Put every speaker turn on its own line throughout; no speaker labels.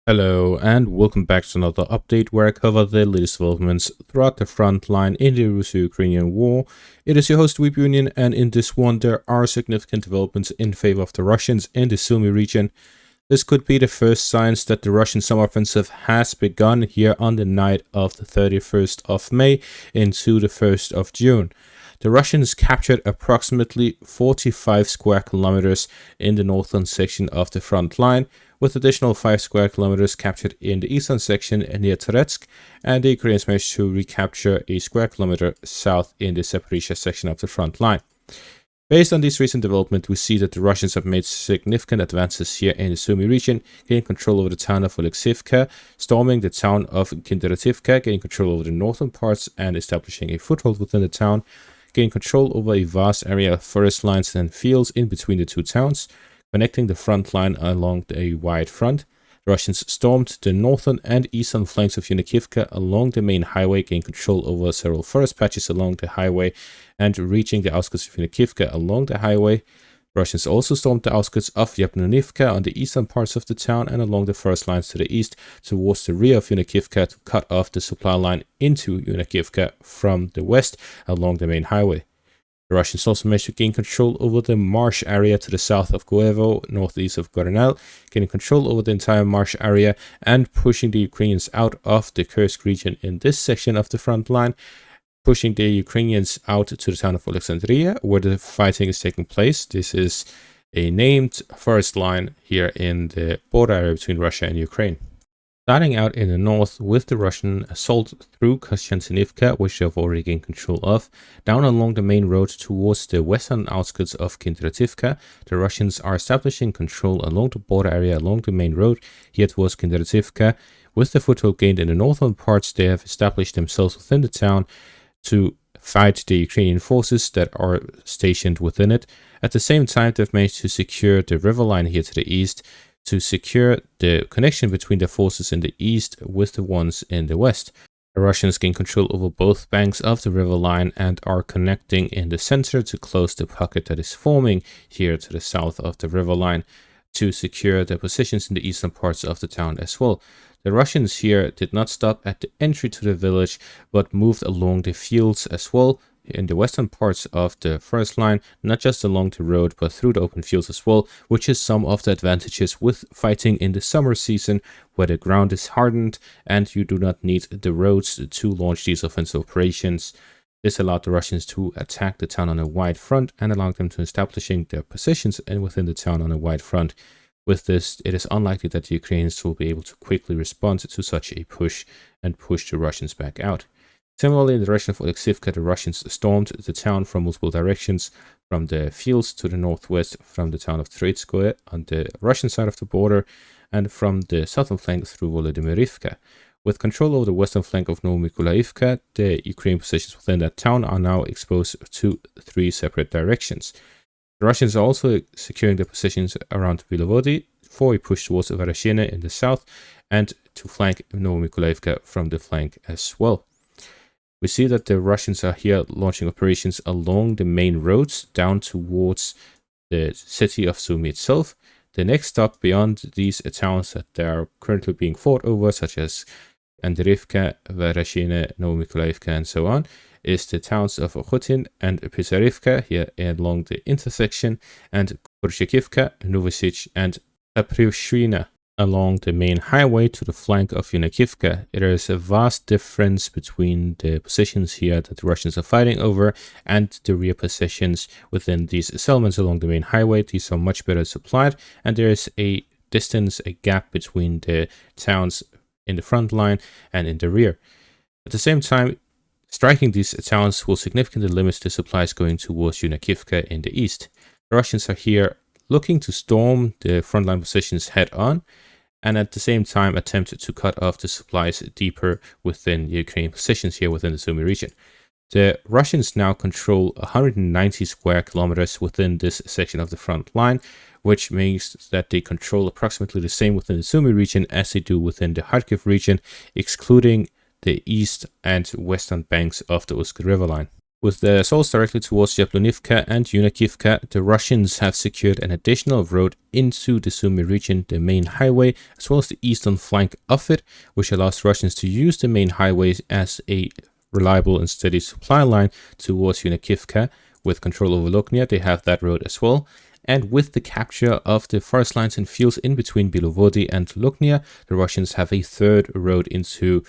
Hello and welcome back to another update where I cover the latest developments throughout the front line in the Russo-Ukrainian war. It is your host Weeb Union, and in this one there are significant developments in favor of the Russians in the Sumy region. This could be the first signs that the Russian summer offensive has begun here on the night of the 31st of May into the 1st of June. The Russians captured approximately 45 square kilometers in the northern section of the front line, with additional 5 square kilometers captured in the eastern section near Teresk, and the Ukrainians managed to recapture a square kilometer south in the Zaporizhia section of the front line. Based on this recent development, we see that the Russians have made significant advances here in the Sumy region, gaining control over the town of Oleksivka, storming the town of Kindrativka, gaining control over the northern parts and establishing a foothold within the town, gaining control over a vast area of forest lines and fields in between the two towns, connecting the front line along a wide front. The Russians stormed the northern and eastern flanks of Yunikivka along the main highway, gaining control over several forest patches along the highway, and reaching the outskirts of Yunikivka along the highway. The Russians also stormed the outskirts of Yapnonivka on the eastern parts of the town and along the forest lines to the east towards the rear of Yunikivka to cut off the supply line into Yunikivka from the west along the main highway. The Russians also managed to gain control over the marsh area to the south of Goevo, northeast of Gorenel, gaining control over the entire marsh area and pushing the Ukrainians out of the Kursk region in this section of the front line, pushing the Ukrainians out to the town of Alexandria, where the fighting is taking place. This is a named forest line here in the border area between Russia and Ukraine. Starting out in the north with the Russian assault through Kostiantynivka, which they have already gained control of, down along the main road towards the western outskirts of Kindrativka, the Russians are establishing control along the border area along the main road here towards Kindrativka. With the foothold gained in the northern parts, they have established themselves within the town to fight the Ukrainian forces that are stationed within it. At the same time, they've managed to secure the river line here to the east, to secure the connection between the forces in the east with the ones in the west. The Russians gain control over both banks of the river line and are connecting in the center to close the pocket that is forming here to the south of the river line to secure the positions in the eastern parts of the town as well. The Russians here did not stop at the entry to the village, but moved along the fields as well, in the western parts of the first line, not just along the road, but through the open fields as well, which is some of the advantages with fighting in the summer season, where the ground is hardened and you do not need the roads to launch these offensive operations. This allowed the Russians to attack the town on a wide front and allowed them to establishing their positions within the town on a wide front. With this, it is unlikely that the Ukrainians will be able to quickly respond to such a push and push the Russians back out. Similarly, in the direction of Oleksivka, the Russians stormed the town from multiple directions, from the fields to the northwest, from the town of Treitskoye on the Russian side of the border, and from the southern flank through Volodymyrivka. With control over the western flank of Novomykolaivka, the Ukrainian positions within that town are now exposed to 3 separate directions. The Russians are also securing the positions around Vilovodi for a push towards Varashina in the south and to flank Novomykolaivka from the flank as well. We see that the Russians are here launching operations along the main roads down towards the city of Sumy itself. The next stop beyond these towns that they are currently being fought over, such as Andrivka, Varashina, Novomykolaivka, and so on, is the towns of Okhutin and Pisarivka here along the intersection, and Kurchakivka, Novosich, and Aprivshina along the main highway to the flank of Yunikivka. There is a vast difference between the positions here that the Russians are fighting over and the rear positions within these settlements along the main highway. These are much better supplied, and there is a distance, a gap between the towns in the front line and in the rear. At the same time, striking these towns will significantly limit the supplies going towards Yunikivka in the east. The Russians are here looking to storm the frontline positions head on, and at the same time attempt to cut off the supplies deeper within the Ukrainian positions here within the Sumy region. The Russians now control 190 square kilometers within this section of the front line, which means that they control approximately the same within the Sumy region as they do within the Kharkiv region, excluding the east and western banks of the Usk river line. With the assaults directly towards Yablonivka and Yunakivka, the Russians have secured an additional road into the Sumy region, the main highway, as well as the eastern flank of it, which allows Russians to use the main highways as a reliable and steady supply line towards Yunakivka. With control over Luknia, they have that road as well. And with the capture of the forest lines and fields in between Bilovody and Luknia, the Russians have a third road into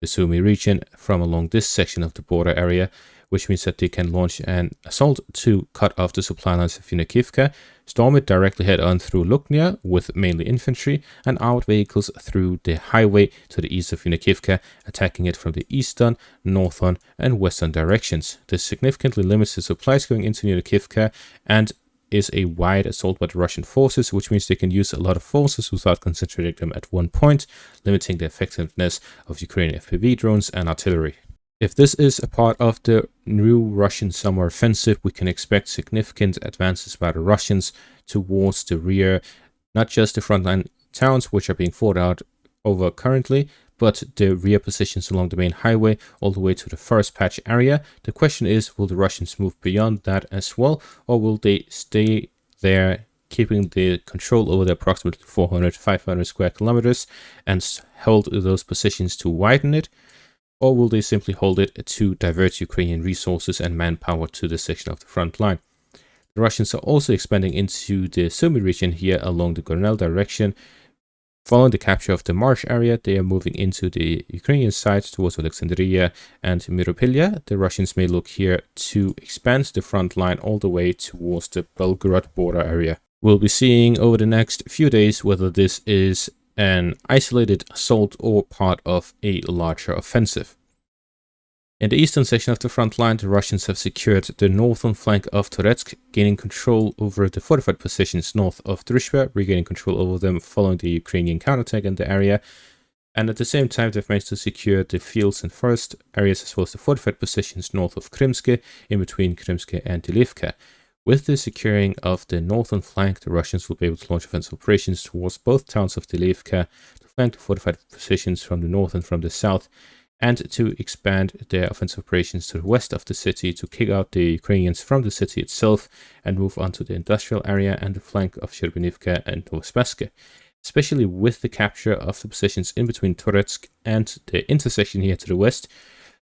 the Sumy region from along this section of the border area, which means that they can launch an assault to cut off the supply lines of Yunakivka, storm it directly head on through Luknia with mainly infantry, and armored vehicles through the highway to the east of Yunakivka, attacking it from the eastern, northern, and western directions. This significantly limits the supplies going into Yunakivka and is a wide assault by the Russian forces, which means they can use a lot of forces without concentrating them at one point, limiting the effectiveness of Ukrainian FPV drones and artillery. If this is a part of the new Russian summer offensive, we can expect significant advances by the Russians towards the rear, not just the frontline towns which are being fought out over currently, but the rear positions along the main highway all the way to the first patch area. The question is, will the Russians move beyond that as well, or will they stay there, keeping the control over the approximately 400-500 square kilometers and hold those positions to widen it? Or will they simply hold it to divert Ukrainian resources and manpower to this section of the front line? The Russians are also expanding into the Sumy region here along the Gornel direction. Following the capture of the marsh area, they are moving into the Ukrainian side towards Alexandria and Myropilya. The Russians may look here to expand the front line all the way towards the Belgorod border area. We'll be seeing over the next few days whether this is an isolated assault or part of a larger offensive. In the eastern section of the front line, the Russians have secured the northern flank of Teresk, gaining control over the fortified positions north of Druzhba, regaining control over them following the Ukrainian counterattack in the area. And at the same time, they've managed to secure the fields and forest areas as well as the fortified positions north of Krymske, in between Krymske and Delivka. With the securing of the northern flank, the Russians will be able to launch offensive operations towards both towns of Delivka, to flank the fortified positions from the north and from the south, and to expand their offensive operations to the west of the city to kick out the Ukrainians from the city itself and move on to the industrial area and the flank of Shcherbinivka and Novospassky. Especially with the capture of the positions in between Teresk and the intersection here to the west,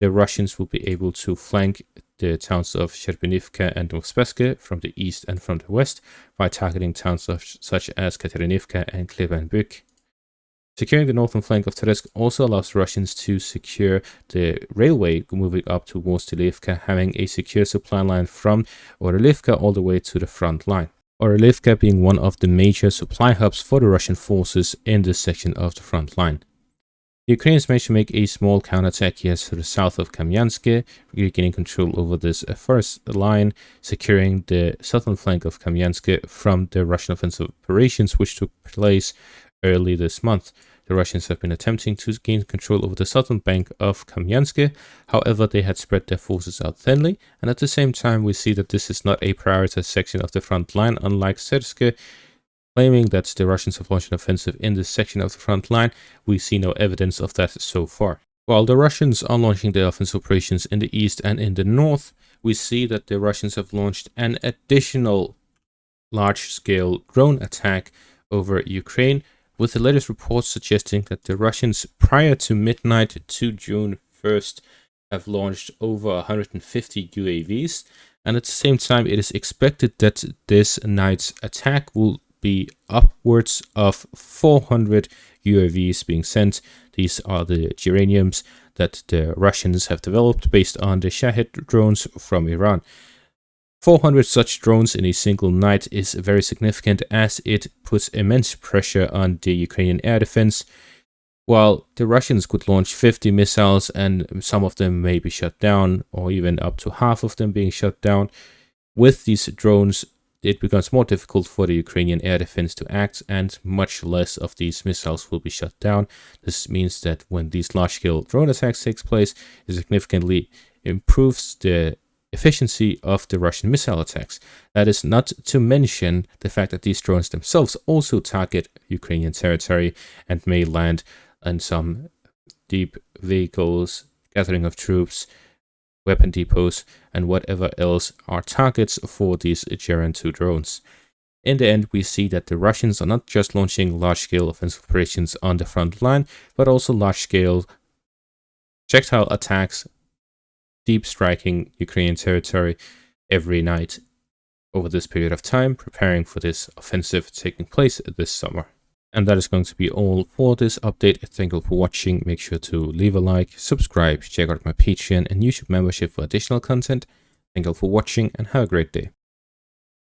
the Russians will be able to flank the towns of Shcherbinivka and Novospassky from the east and from the west by targeting towns such as Katerinivka and Klebanbyk. Securing the northern flank of Teresk also allows Russians to secure the railway moving up towards Delivka, having a secure supply line from Orelivka all the way to the front line. Orelivka being one of the major supply hubs for the Russian forces in this section of the front line. The Ukrainians managed to make a small counterattack here to the south of Kamyansk, regaining control over this first line, securing the southern flank of Kamyansk from the Russian offensive operations which took place early this month. The Russians have been attempting to gain control over the southern bank of Kamyansk, however they had spread their forces out thinly, and at the same time we see that this is not a prioritized section of the front line, unlike Teresk. Claiming that the Russians have launched an offensive in this section of the front line, we see no evidence of that so far. While the Russians are launching their offensive operations in the east and in the north, we see that the Russians have launched an additional large-scale drone attack over Ukraine, with the latest reports suggesting that the Russians, prior to midnight to June 1st, have launched over 150 UAVs, and at the same time it is expected that this night's attack will be upwards of 400 UAVs being sent. These are the geraniums that the Russians have developed based on the Shahed drones from Iran. 400 such drones in a single night is very significant, as it puts immense pressure on the Ukrainian air defense. While the Russians could launch 50 missiles and some of them may be shut down, or even up to half of them being shut down, with these drones it becomes more difficult for the Ukrainian air defense to act, and much less of these missiles will be shut down. This means that when these large-scale drone attacks take place, it significantly improves the efficiency of the Russian missile attacks. That is not to mention the fact that these drones themselves also target Ukrainian territory and may land on some deep vehicles, gathering of troops, weapon depots, and whatever else are targets for these Geran 2 drones. In the end, we see that the Russians are not just launching large-scale offensive operations on the front line, but also large-scale projectile attacks, deep striking Ukrainian territory every night over this period of time, preparing for this offensive taking place this summer. And that is going to be all for this update. Thank you for watching. Make sure to leave a like, subscribe, check out my Patreon and YouTube membership for additional content. Thank you for watching and have a great day.